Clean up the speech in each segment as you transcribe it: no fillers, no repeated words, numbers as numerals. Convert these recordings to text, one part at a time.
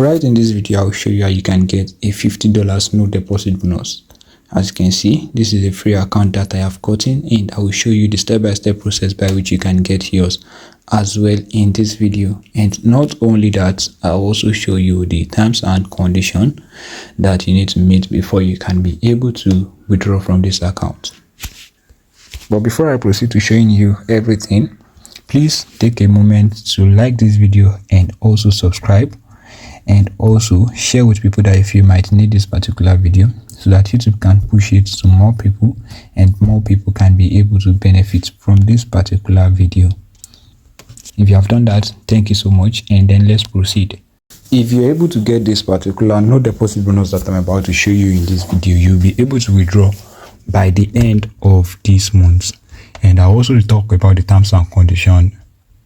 Alright, in this video I'll show you how you can get a $50 no deposit bonus. As you can see, this is a free account that I have gotten, and I will show you the step-by-step process by which you can get yours as well in this video. And not only that, I'll also show you the terms and conditions that you need to meet before you can be able to withdraw from this account. But before I proceed to showing you everything, please take a moment to like this video and also subscribe, and also share with people that you feel might need this particular video, so that YouTube can push it to more people and more people can be able to benefit from this particular video. If you have done that, thank you so much, and then let's proceed. If you're able to get this particular no deposit bonus that I'm about to show you in this video, you'll be able to withdraw by the end of this month. And I'll also talk about the terms and conditions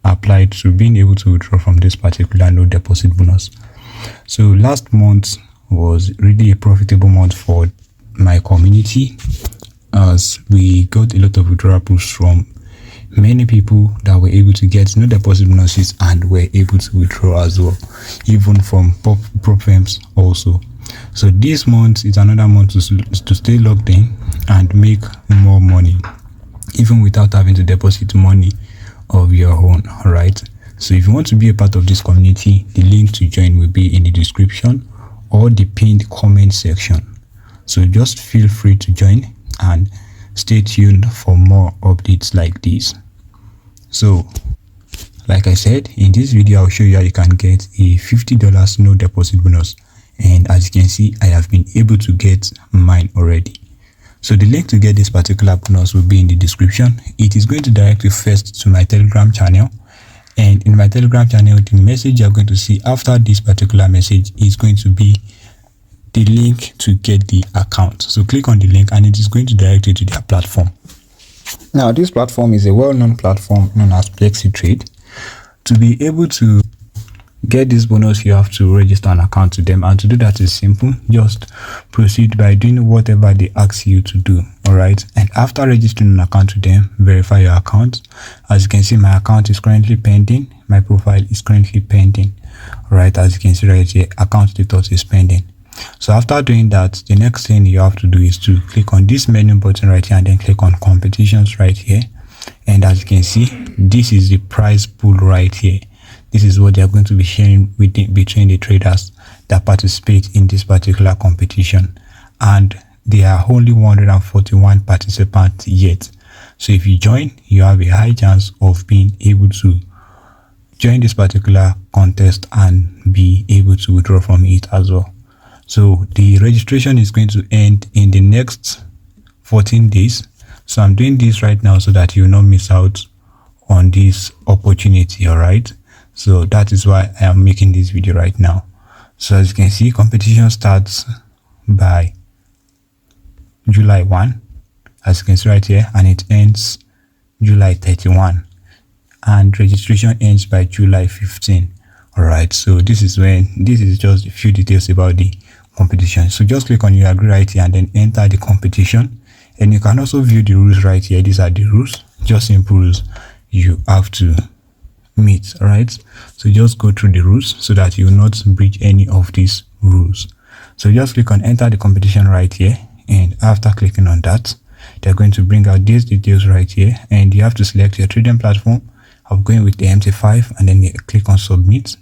applied to being able to withdraw from this particular no deposit bonus. So last month was really a profitable month for my community, as we got a lot of withdrawals from many people that were able to get no deposit bonuses and were able to withdraw as well, even from prop firms also. So this month is another month to stay logged in and make more money, even without having to deposit money of your own. All right, so if you want to be a part of this community, the link to join will be in the description or the pinned comment section. So just feel free to join and stay tuned for more updates like this. So like I said, in this video I'll show you how you can get a $50 no deposit bonus, and as you can see, I have been able to get mine already. So the link to get this particular bonus will be in the description. It is going to direct you first to my Telegram channel, and in my Telegram channel, the message you're going to see after this particular message is going to be the link to get the account. So click on the link and it is going to direct you to their platform. Now this platform is a well-known platform known as FlexiTrade. To be able to get this bonus, you have to register an account to them, and to do that is simple. Just proceed by doing whatever they ask you to do. All right, and after registering an account to them, verify your account. As you can see, my account is currently pending. My profile is currently pending. All right, as you can see right here, account status is pending. So after doing that, the next thing you have to do is to click on this menu button right here and then click on competitions right here. And as you can see, this is the prize pool right here. This is what they are going to be sharing between the traders that participate in this particular competition. And there are only 141 participants yet. So if you join, you have a high chance of being able to join this particular contest and be able to withdraw from it as well. So the registration is going to end in the next 14 days. So I'm doing this right now so that you will not miss out on this opportunity. All right, so that is why I am making this video right now. So as you can see, competition starts by July 1, as you can see right here, and it ends July 31, and registration ends by July 15. All right, so this is just a few details about the competition. So just click on you agree right here and then enter the competition, and you can also view the rules right here. These are the rules, just simple rules you have to meet. All right, so just go through the rules so that you will not breach any of these rules. So just click on enter the competition right here, and after clicking on that, they're going to bring out these details right here, and you have to select your trading platform. I'm going with the MT5, and then you click on submit.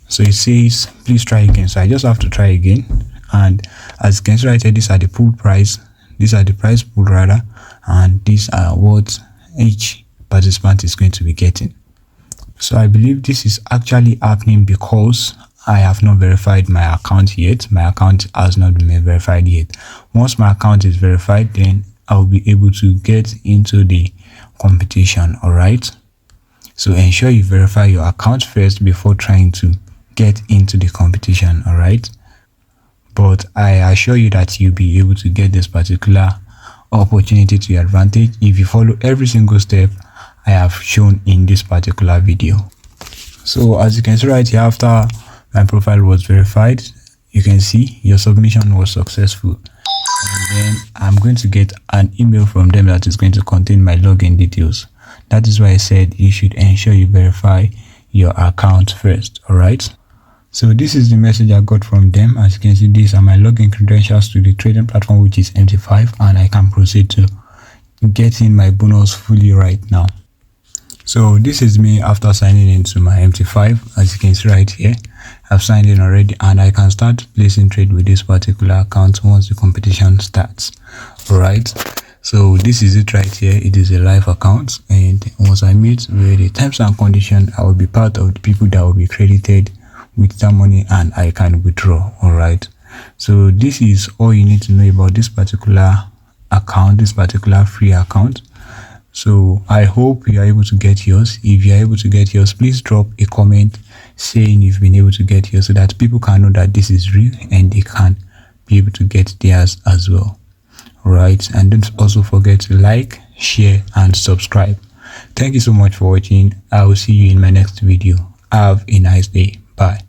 So it says please try again, so I just have to try again. And as you can see right here, these are the pool price, these are the price pool rather, and these are what each participant is going to be getting. So I believe this is actually happening because I have not verified my account yet. My account has not been verified yet. Once my account is verified, then I'll be able to get into the competition. All right, so ensure you verify your account first before trying to get into the competition. All right, but I assure you that you'll be able to get this particular opportunity to your advantage if you follow every single step I have shown in this particular video. So as you can see right here, after my profile was verified, you can see your submission was successful, and then I'm going to get an email from them that is going to contain my login details. That is why I said you should ensure you verify your account first. All right, So this is the message I got from them. As you can see, these are my login credentials to the trading platform, which is MT5, and I can proceed to getting my bonus fully right now. So this is me after signing into my MT5. As you can see right here, I've signed in already, and I can start placing trade with this particular account once the competition starts. All right, so this is it right here. It is a live account, and once I meet with the terms and conditions, I will be part of the people that will be credited with that money and I can withdraw. All right, so this is all you need to know about this particular account, this particular free account. So I hope you are able to get yours. If you are able to get yours, please drop a comment saying you've been able to get yours, so that people can know that this is real and they can be able to get theirs as well. All right, and don't also forget to like, share and subscribe. Thank you so much for watching. I will see you in my next video. Have a nice day. Bye.